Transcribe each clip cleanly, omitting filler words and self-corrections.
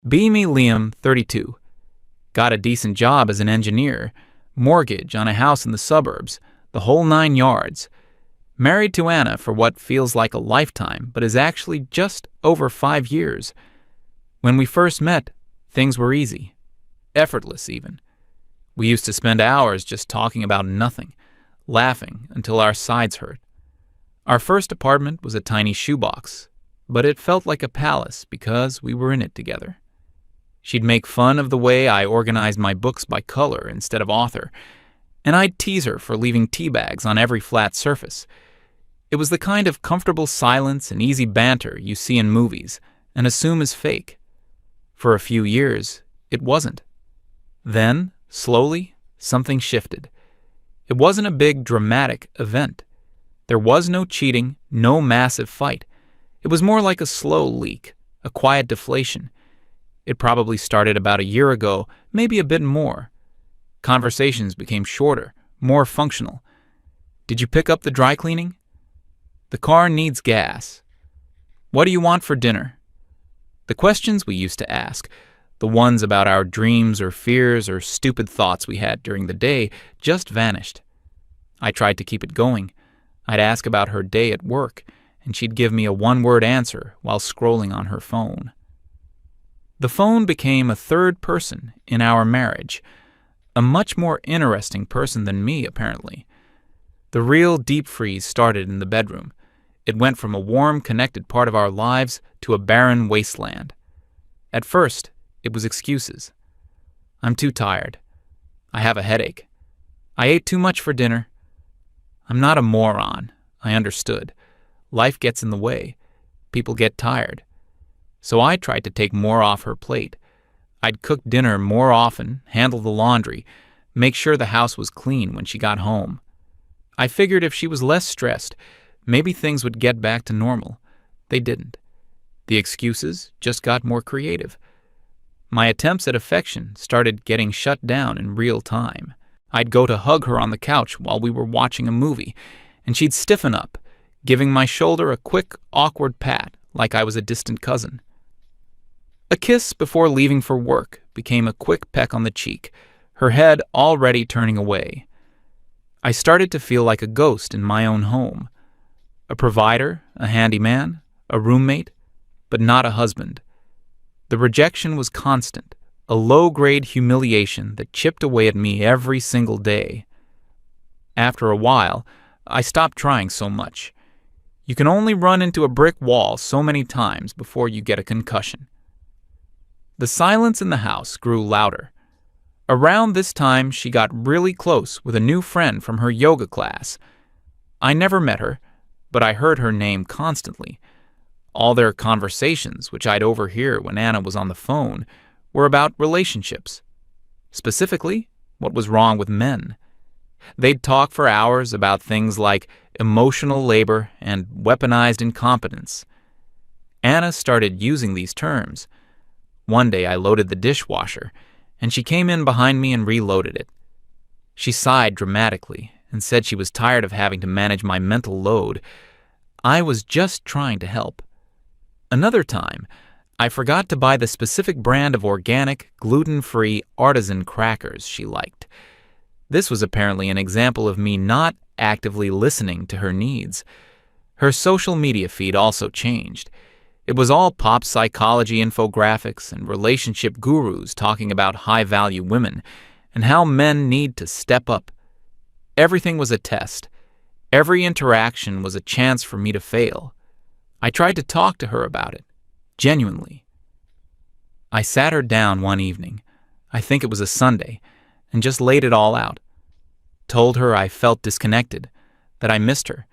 Me Liam, 32. Got a decent job as an engineer, mortgage on a house in the suburbs, the whole 9 yards. Married to Anna for what feels like a lifetime, but is actually just over 5 years. When we first met, things were easy. Effortless, even. We used to spend hours just talking about nothing, laughing until our sides hurt. Our first apartment was a tiny shoebox, but it felt like a palace because we were in it together. She'd make fun of the way I organized my books by color instead of author, and I'd tease her for leaving tea bags on every flat surface. It was the kind of comfortable silence and easy banter you see in movies and assume is fake. For a few years, it wasn't. Then, slowly, something shifted. It wasn't a big, dramatic event. There was no cheating, no massive fight. It was more like a slow leak, a quiet deflation. It probably started about a year ago, maybe a bit more. Conversations became shorter, more functional. Did you pick up the dry cleaning? The car needs gas. What do you want for dinner? The questions we used to ask, the ones about our dreams or fears or stupid thoughts we had during the day, just vanished. I tried to keep it going. I'd ask about her day at work, and she'd give me a one-word answer while scrolling on her phone. The phone became a third person in our marriage, a much more interesting person than me, apparently. The real deep freeze started in the bedroom. It went from a warm, connected part of our lives to a barren wasteland. At first, it was excuses. I'm too tired. I have a headache. I ate too much for dinner. I'm not a moron. I understood. Life gets in the way. People get tired. So I tried to take more off her plate. I'd cook dinner more often, handle the laundry, make sure the house was clean when she got home. I figured if she was less stressed, maybe things would get back to normal. They didn't. The excuses just got more creative. My attempts at affection started getting shut down in real time. I'd go to hug her on the couch while we were watching a movie, and she'd stiffen up, giving my shoulder a quick, awkward pat like I was a distant cousin. A kiss before leaving for work became a quick peck on the cheek, her head already turning away. I started to feel like a ghost in my own home. A provider, a handyman, a roommate, but not a husband. The rejection was constant, a low-grade humiliation that chipped away at me every single day. After a while, I stopped trying so much. You can only run into a brick wall so many times before you get a concussion. The silence in the house grew louder. Around this time, she got really close with a new friend from her yoga class. I never met her, but I heard her name constantly. All their conversations, which I'd overhear when Anna was on the phone, were about relationships. Specifically, what was wrong with men. They'd talk for hours about things like emotional labor and weaponized incompetence. Anna started using these terms. One day I loaded the dishwasher, and she came in behind me and reloaded it. She sighed dramatically and said she was tired of having to manage my mental load. I was just trying to help. Another time, I forgot to buy the specific brand of organic, gluten-free artisan crackers she liked. This was apparently an example of me not actively listening to her needs. Her social media feed also changed. It was all pop psychology infographics and relationship gurus talking about high-value women and how men need to step up. Everything was a test. Every interaction was a chance for me to fail. I tried to talk to her about it, genuinely. I sat her down one evening, I think it was a Sunday, and just laid it all out. Told her I felt disconnected, that I missed her,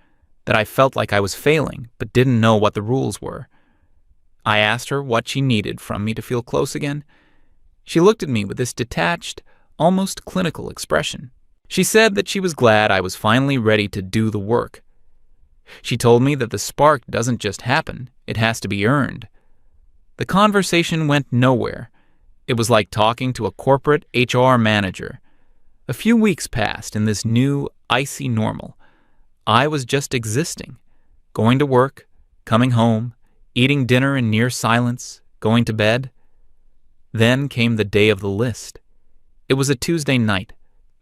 that I felt like I was failing but didn't know what the rules were. I asked her what she needed from me to feel close again. She looked at me with this detached, almost clinical expression. She said that she was glad I was finally ready to do the work. She told me that the spark doesn't just happen, it has to be earned. The conversation went nowhere. It was like talking to a corporate HR manager. A few weeks passed in this new, icy normal. I was just existing, going to work, coming home, eating dinner in near silence, going to bed. Then came the day of the list. It was a Tuesday night.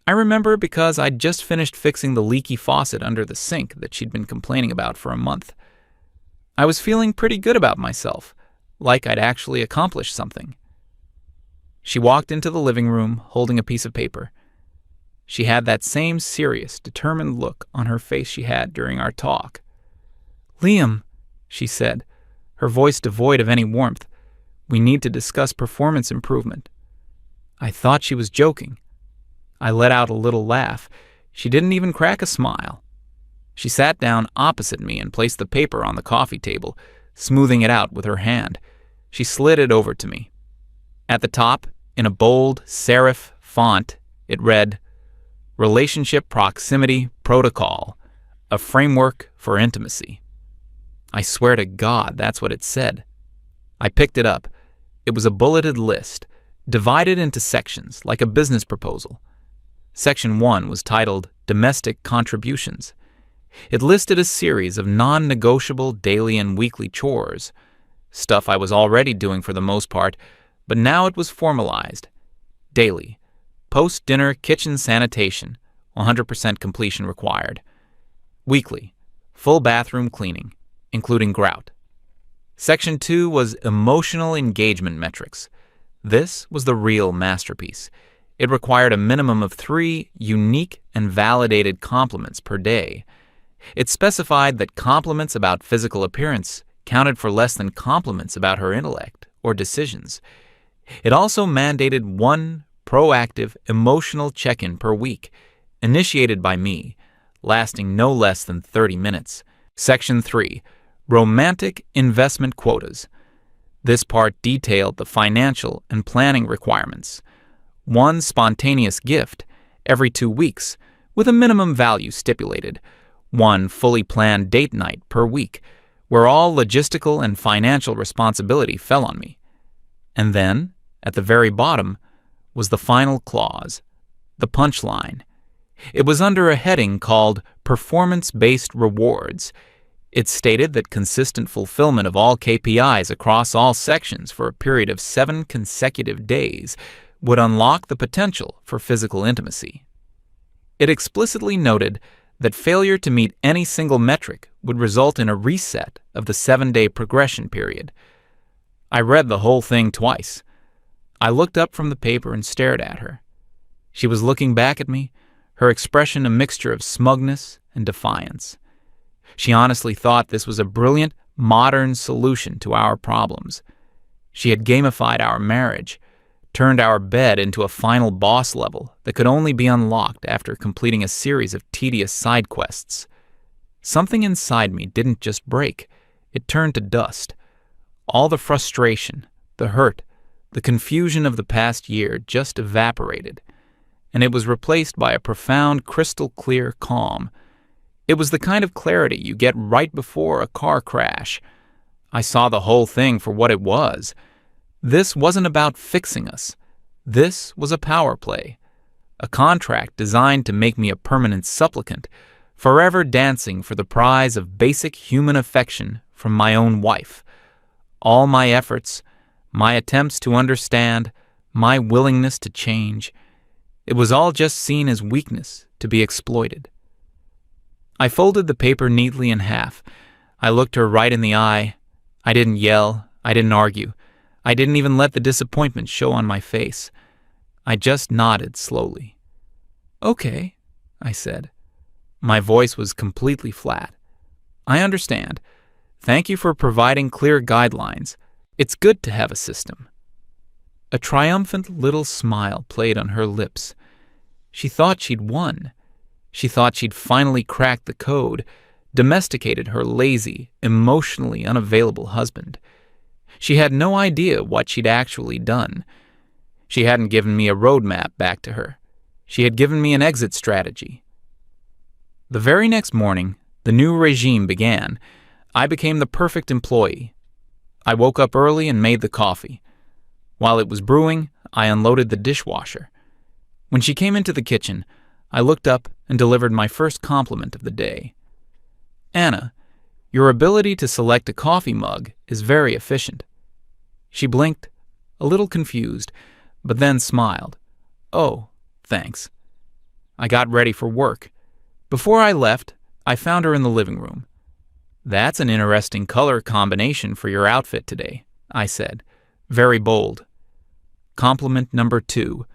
I remember because I'd just finished fixing the leaky faucet under the sink that she'd been complaining about for a month. I was feeling pretty good about myself, like I'd actually accomplished something. She walked into the living room holding a piece of paper. She had that same serious, determined look on her face she had during our talk. "Liam," she said, her voice devoid of any warmth, "we need to discuss performance improvement." I thought she was joking. I let out a little laugh. She didn't even crack a smile. She sat down opposite me and placed the paper on the coffee table, smoothing it out with her hand. She slid it over to me. At the top, in a bold serif font, it read, "Relationship Proximity Protocol, a Framework for Intimacy." I swear to God, that's what it said. I picked it up. It was a bulleted list, divided into sections like a business proposal. Section 1 was titled Domestic Contributions. It listed a series of non-negotiable daily and weekly chores, stuff I was already doing for the most part, but now it was formalized. Daily, post-dinner kitchen sanitation, 100% completion required. Weekly, full bathroom cleaning, including grout. Section 2 was emotional engagement metrics. This was the real masterpiece. It required a minimum of 3 unique and validated compliments per day. It specified that compliments about physical appearance counted for less than compliments about her intellect or decisions. It also mandated 1 proactive emotional check-in per week, initiated by me, lasting no less than 30 minutes. Section 3, Romantic Investment Quotas. This part detailed the financial and planning requirements. 1 spontaneous gift every 2 weeks, with a minimum value stipulated. 1 fully planned date night per week, where all logistical and financial responsibility fell on me. And then, at the very bottom, was the final clause, the punchline. It was under a heading called Performance-Based Rewards. It stated that consistent fulfillment of all KPIs across all sections for a period of 7 consecutive days would unlock the potential for physical intimacy. It explicitly noted that failure to meet any single metric would result in a reset of the 7-day progression period. I read the whole thing twice. I looked up from the paper and stared at her. She was looking back at me, her expression a mixture of smugness and defiance. She honestly thought this was a brilliant, modern solution to our problems. She had gamified our marriage, turned our bed into a final boss level that could only be unlocked after completing a series of tedious side quests. Something inside me didn't just break, it turned to dust. All the frustration, the hurt, the confusion of the past year just evaporated, and it was replaced by a profound, crystal-clear calm. It was the kind of clarity you get right before a car crash. I saw the whole thing for what it was. This wasn't about fixing us. This was a power play, a contract designed to make me a permanent supplicant, forever dancing for the prize of basic human affection from my own wife. All my efforts, my attempts to understand, my willingness to change, it was all just seen as weakness to be exploited. I folded the paper neatly in half. I looked her right in the eye. I didn't yell. I didn't argue. I didn't even let the disappointment show on my face. I just nodded slowly. "Okay," I said. My voice was completely flat. "I understand. Thank you for providing clear guidelines. It's good to have a system." A triumphant little smile played on her lips. She thought she'd won. She thought she'd finally cracked the code, domesticated her lazy, emotionally unavailable husband. She had no idea what she'd actually done. She hadn't given me a roadmap back to her. She had given me an exit strategy. The very next morning, the new regime began. I became the perfect employee. I woke up early and made the coffee. While it was brewing, I unloaded the dishwasher. When she came into the kitchen, I looked up and delivered my first compliment of the day. "Anna, your ability to select a coffee mug is very efficient." She blinked, a little confused, but then smiled. "Oh, thanks." I got ready for work. Before I left, I found her in the living room. "That's an interesting color combination for your outfit today," I said, very bold. Compliment number 2.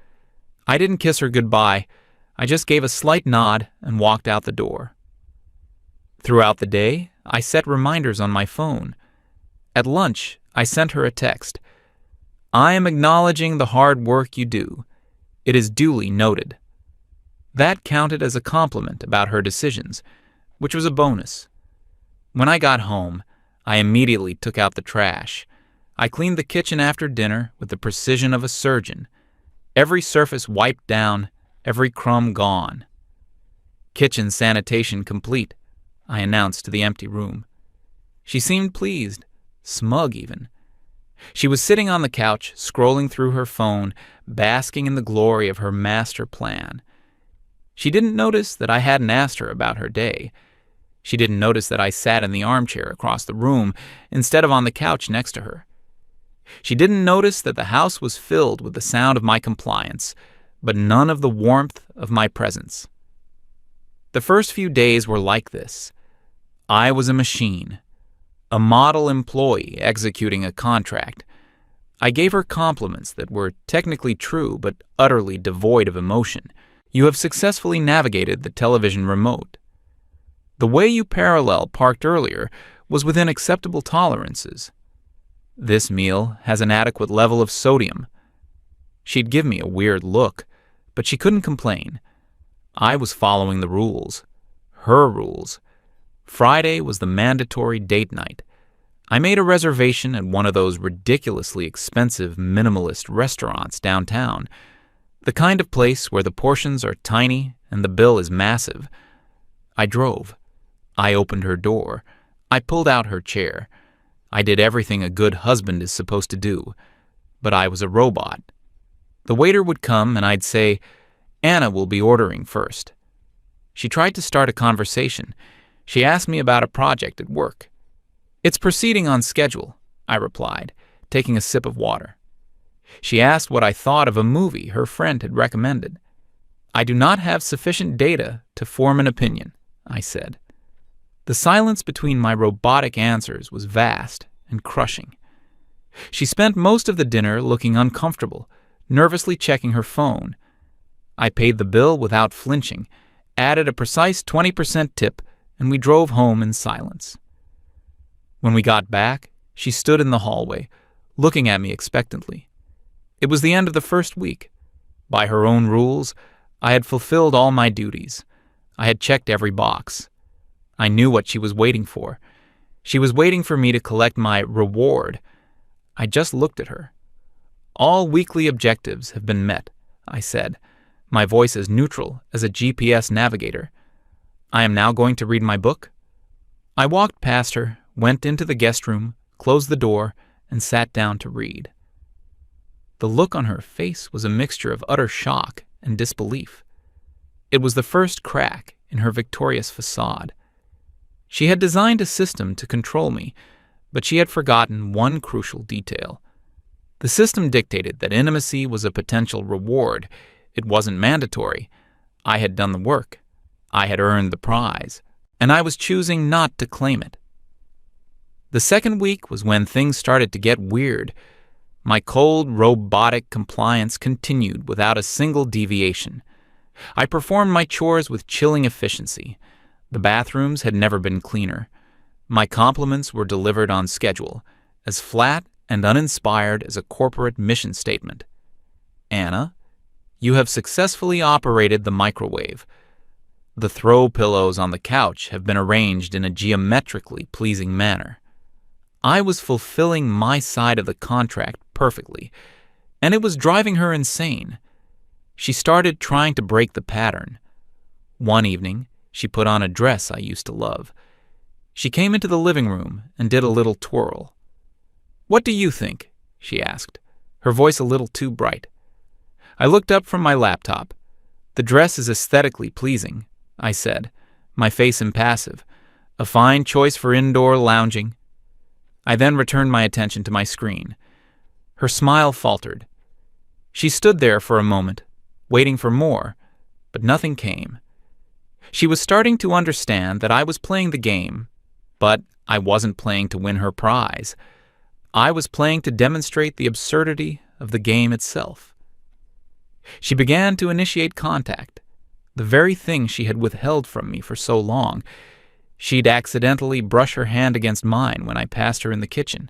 I didn't kiss her goodbye. I just gave a slight nod and walked out the door. Throughout the day, I set reminders on my phone. At lunch, I sent her a text. "I am acknowledging the hard work you do. It is duly noted." That counted as a compliment about her decisions, which was a bonus. When I got home, I immediately took out the trash. I cleaned the kitchen after dinner with the precision of a surgeon. Every surface wiped down, every crumb gone. "Kitchen sanitation complete," I announced to the empty room. She seemed pleased, smug even. She was sitting on the couch, scrolling through her phone, basking in the glory of her master plan. She didn't notice that I hadn't asked her about her day. She didn't notice that I sat in the armchair across the room instead of on the couch next to her. She didn't notice that the house was filled with the sound of my compliance, but none of the warmth of my presence. The first few days were like this. I was a machine, a model employee executing a contract. I gave her compliments that were technically true but utterly devoid of emotion. "You have successfully navigated the television remote." "The way you parallel parked earlier was within acceptable tolerances." "This meal has an adequate level of sodium." She'd give me a weird look, but she couldn't complain. I was following the rules. Her rules. Friday was the mandatory date night. I made a reservation at one of those ridiculously expensive minimalist restaurants downtown, the kind of place where the portions are tiny and the bill is massive. I drove. I opened her door. I pulled out her chair. I did everything a good husband is supposed to do, but I was a robot. The waiter would come and I'd say, "Anna will be ordering first." She tried to start a conversation. She asked me about a project at work. "It's proceeding on schedule," I replied, taking a sip of water. She asked what I thought of a movie her friend had recommended. "I do not have sufficient data to form an opinion," I said. The silence between my robotic answers was vast and crushing. She spent most of the dinner looking uncomfortable, nervously checking her phone. I paid the bill without flinching, added a precise 20% tip, and we drove home in silence. When we got back, she stood in the hallway, looking at me expectantly. It was the end of the first week. By her own rules, I had fulfilled all my duties. I had checked every box. I knew what she was waiting for. She was waiting for me to collect my reward. I just looked at her. "All weekly objectives have been met," I said, my voice as neutral as a GPS navigator. "I am now going to read my book." I walked past her, went into the guest room, closed the door, and sat down to read. The look on her face was a mixture of utter shock and disbelief. It was the first crack in her victorious facade. She had designed a system to control me, but she had forgotten one crucial detail. The system dictated that intimacy was a potential reward. It wasn't mandatory. I had done the work. I had earned the prize, and I was choosing not to claim it. The second week was when things started to get weird. My cold, robotic compliance continued without a single deviation. I performed my chores with chilling efficiency. The bathrooms had never been cleaner. My compliments were delivered on schedule, as flat and uninspired as a corporate mission statement. "Anna, you have successfully operated the microwave. The throw pillows on the couch have been arranged in a geometrically pleasing manner." I was fulfilling my side of the contract perfectly, and it was driving her insane. She started trying to break the pattern. One evening, she put on a dress I used to love. She came into the living room and did a little twirl. "What do you think?" she asked, her voice a little too bright. I looked up from my laptop. "The dress is aesthetically pleasing," I said, my face impassive. "A fine choice for indoor lounging." I then returned my attention to my screen. Her smile faltered. She stood there for a moment, waiting for more, but nothing came. She was starting to understand that I was playing the game, but I wasn't playing to win her prize. I was playing to demonstrate the absurdity of the game itself. She began to initiate contact, the very thing she had withheld from me for so long. She'd accidentally brush her hand against mine when I passed her in the kitchen.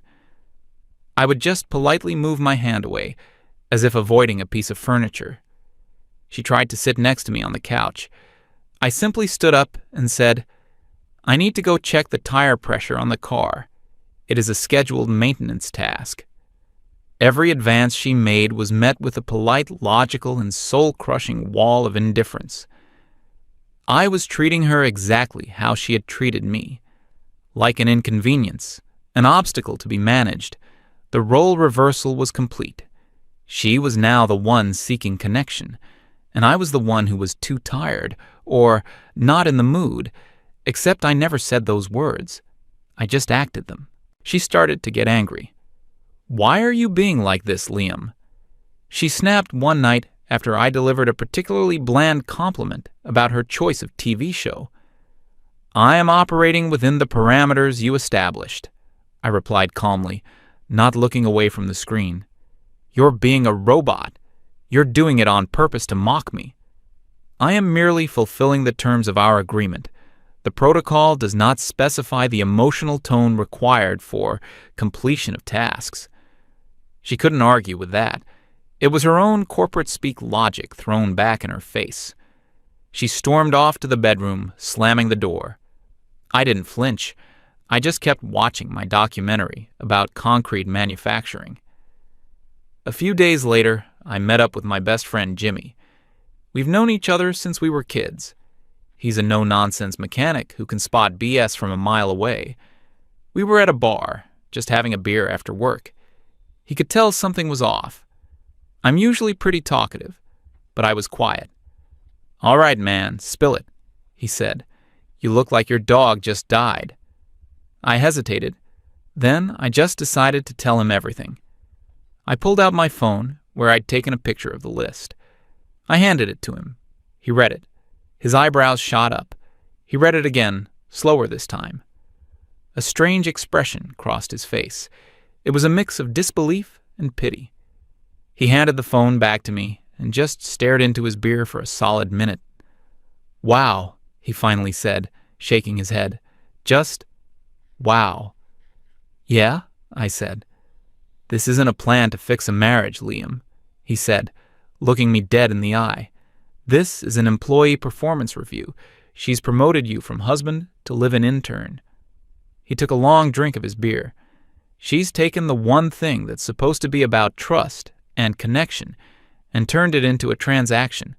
I would just politely move my hand away, as if avoiding a piece of furniture. She tried to sit next to me on the couch. I simply stood up and said, "I need to go check the tire pressure on the car. It is a scheduled maintenance task." Every advance she made was met with a polite, logical, and soul-crushing wall of indifference. I was treating her exactly how she had treated me, like an inconvenience, an obstacle to be managed. The role reversal was complete. She was now the one seeking connection, and I was the one who was too tired, or not in the mood, except I never said those words. I just acted them. She started to get angry. "Why are you being like this, Liam?" She snapped one night after I delivered a particularly bland compliment about her choice of TV show. "I am operating within the parameters you established," I replied calmly, not looking away from the screen. "You're being a robot. You're doing it on purpose to mock me. I am merely fulfilling the terms of our agreement. The protocol does not specify the emotional tone required for completion of tasks." She couldn't argue with that. It was her own corporate-speak logic thrown back in her face. She stormed off to the bedroom, slamming the door. I didn't flinch. I just kept watching my documentary about concrete manufacturing. A few days later, I met up with my best friend Jimmy. We've known each other since we were kids. He's a no-nonsense mechanic who can spot BS from a mile away. We were at a bar, just having a beer after work. He could tell something was off. I'm usually pretty talkative, but I was quiet. "All right, man, spill it," he said. "You look like your dog just died." I hesitated. Then I just decided to tell him everything. I pulled out my phone, where I'd taken a picture of the list. I handed it to him. He read it. His eyebrows shot up. He read it again, slower this time. A strange expression crossed his face. It was a mix of disbelief and pity. He handed the phone back to me and just stared into his beer for a solid minute. "Wow," he finally said, shaking his head. "Just wow." "Yeah," I said. "This isn't a plan to fix a marriage, Liam," he said, looking me dead in the eye. "This is an employee performance review. She's promoted you from husband to live-in intern." He took a long drink of his beer. "She's taken the one thing that's supposed to be about trust and connection and turned it into a transaction,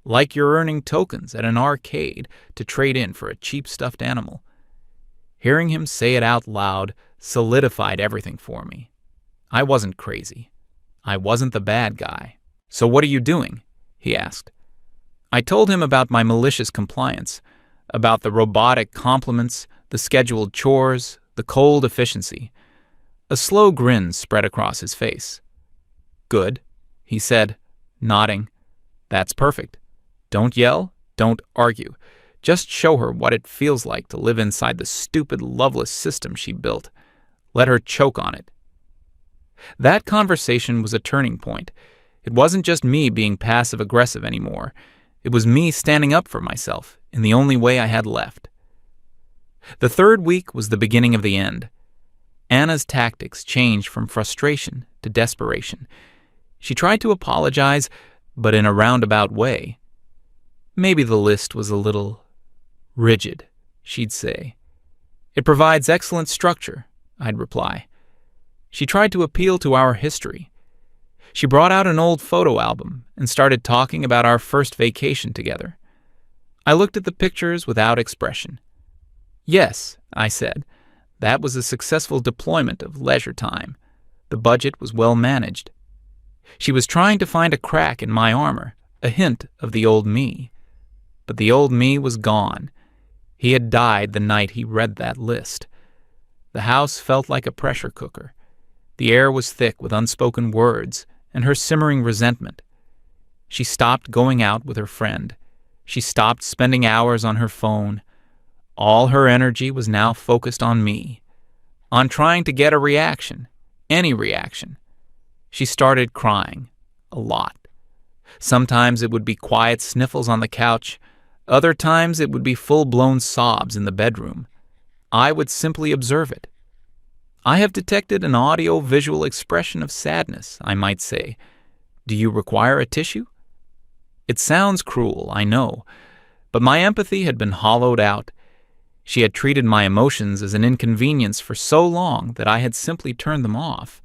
like you're earning tokens at an arcade to trade in for a cheap stuffed animal." Hearing him say it out loud solidified everything for me. I wasn't crazy. I wasn't the bad guy. "So what are you doing?" he asked. I told him about my malicious compliance, about the robotic compliments, the scheduled chores, the cold efficiency. A slow grin spread across his face. "Good," he said, nodding. "That's perfect. Don't yell, don't argue. Just show her what it feels like to live inside the stupid, loveless system she built. Let her choke on it." That conversation was a turning point. It wasn't just me being passive-aggressive anymore. It was me standing up for myself in the only way I had left. The third week was the beginning of the end. Anna's tactics changed from frustration to desperation. She tried to apologize, but in a roundabout way. Maybe the list was a little rigid, she'd say. "It provides excellent structure," I'd reply. She tried to appeal to our history. She brought out an old photo album and started talking about our first vacation together. I looked at the pictures without expression. "Yes," I said, "that was a successful deployment of leisure time. The budget was well managed." She was trying to find a crack in my armor, a hint of the old me. But the old me was gone. He had died the night he read that list. The house felt like a pressure cooker. The air was thick with unspoken words and her simmering resentment. She stopped going out with her friend. She stopped spending hours on her phone. All her energy was now focused on me, on trying to get a reaction, any reaction. She started crying, a lot. Sometimes it would be quiet sniffles on the couch. Other times it would be full-blown sobs in the bedroom. I would simply observe it. I have detected an audio-visual expression of sadness, I might say. Do you require a tissue? It sounds cruel, I know, but my empathy had been hollowed out. She had treated my emotions as an inconvenience for so long that I had simply turned them off.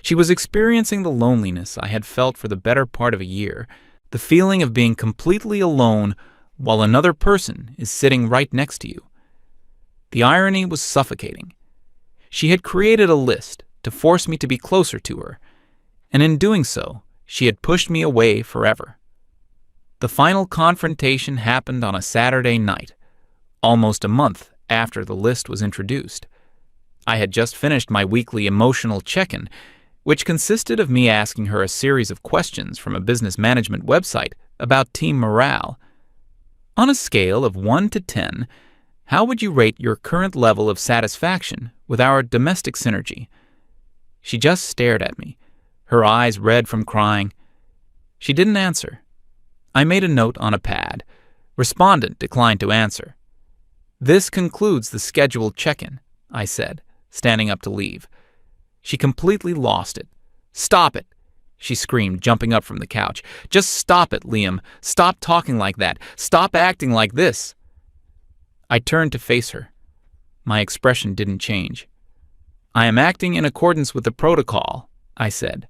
She was experiencing the loneliness I had felt for the better part of a year, the feeling of being completely alone while another person is sitting right next to you. The irony was suffocating. She had created a list to force me to be closer to her, and in doing so, she had pushed me away forever. The final confrontation happened on a Saturday night, almost a month after the list was introduced. I had just finished my weekly emotional check-in, which consisted of me asking her a series of questions from a business management website about team morale. On a scale of 1 to 10, how would you rate your current level of satisfaction with our domestic synergy? She just stared at me, her eyes red from crying. She didn't answer. I made a note on a pad. Respondent declined to answer. This concludes the scheduled check-in, I said, standing up to leave. She completely lost it. Stop it, she screamed, jumping up from the couch. Just stop it, Liam. Stop talking like that. Stop acting like this. I turned to face her. My expression didn't change. I am acting in accordance with the protocol, I said.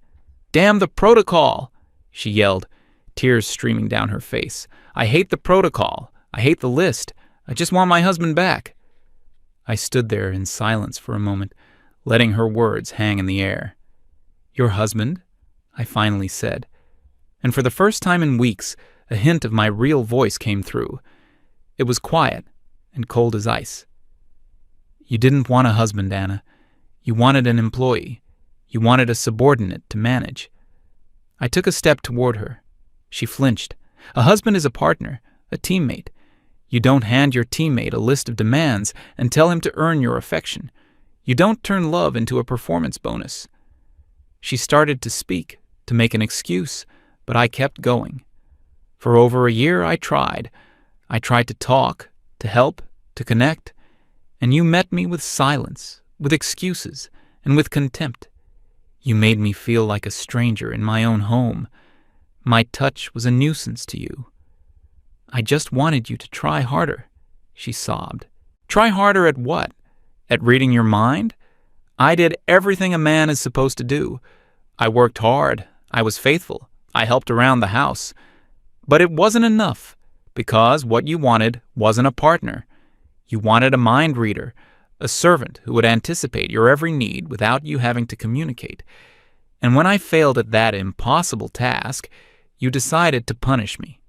Damn the protocol, she yelled, tears streaming down her face. I hate the protocol. I hate the list. I just want my husband back. I stood there in silence for a moment, letting her words hang in the air. Your husband? I finally said. And for the first time in weeks, a hint of my real voice came through. It was quiet and cold as ice. You didn't want a husband, Anna. You wanted an employee. You wanted a subordinate to manage. I took a step toward her. She flinched. A husband is a partner, a teammate. You don't hand your teammate a list of demands and tell him to earn your affection. You don't turn love into a performance bonus. She started to speak, to make an excuse, but I kept going. For over a year I tried. I tried to talk, to help, to connect, and you met me with silence, with excuses, and with contempt. You made me feel like a stranger in my own home. My touch was a nuisance to you. I just wanted you to try harder, she sobbed. Try harder at what? At reading your mind? I did everything a man is supposed to do. I worked hard. I was faithful. I helped around the house. But it wasn't enough, because what you wanted wasn't a partner. You wanted a mind reader, a servant who would anticipate your every need without you having to communicate. And when I failed at that impossible task, you decided to punish me.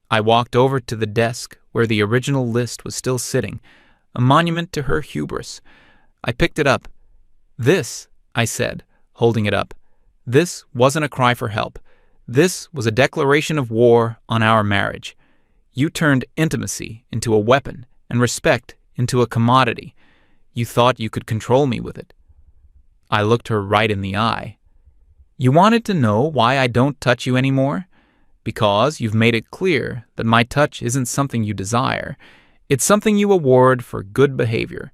I walked over to the desk where the original list was still sitting, a monument to her hubris. I picked it up. This, I said, holding it up, this wasn't a cry for help. This was a declaration of war on our marriage. You turned intimacy into a weapon and respect into a commodity. You thought you could control me with it. I looked her right in the eye. You wanted to know why I don't touch you anymore? Because you've made it clear that my touch isn't something you desire. It's something you award for good behavior.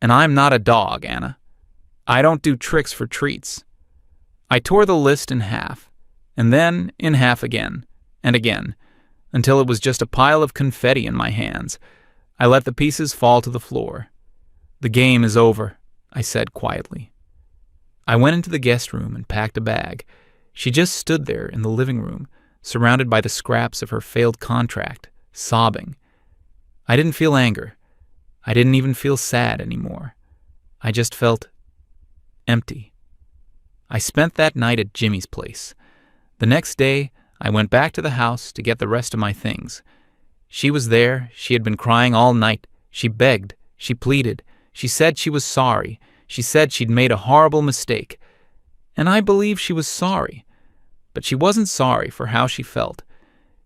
And I'm not a dog, Anna. I don't do tricks for treats. I tore the list in half, and then in half again, and again, until it was just a pile of confetti in my hands. I let the pieces fall to the floor. The game is over, I said quietly. I went into the guest room and packed a bag. She just stood there in the living room, surrounded by the scraps of her failed contract, sobbing. I didn't feel anger. I didn't even feel sad anymore. I just felt empty. I spent that night at Jimmy's place. The next day, I went back to the house to get the rest of my things. She was there. She had been crying all night. She begged. She pleaded. She said she was sorry. She said she'd made a horrible mistake, and I believe she was sorry. But she wasn't sorry for how she felt.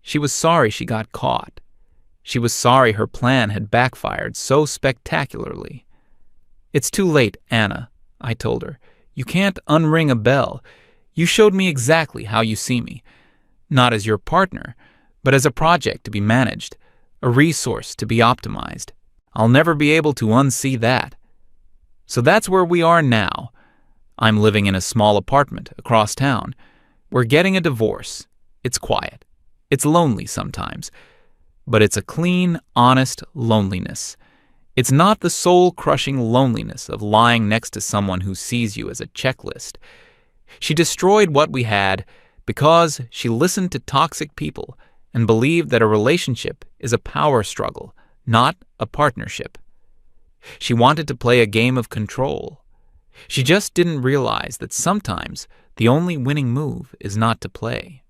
She was sorry she got caught. She was sorry her plan had backfired so spectacularly. "It's too late, Anna," I told her. "You can't unring a bell. You showed me exactly how you see me. Not as your partner, but as a project to be managed, a resource to be optimized. I'll never be able to unsee that." So that's where we are now. I'm living in a small apartment across town. We're getting a divorce. It's quiet. It's lonely sometimes. But it's a clean, honest loneliness. It's not the soul-crushing loneliness of lying next to someone who sees you as a checklist. She destroyed what we had because she listened to toxic people and believed that a relationship is a power struggle, not a partnership. She wanted to play a game of control. She just didn't realize that sometimes the only winning move is not to play.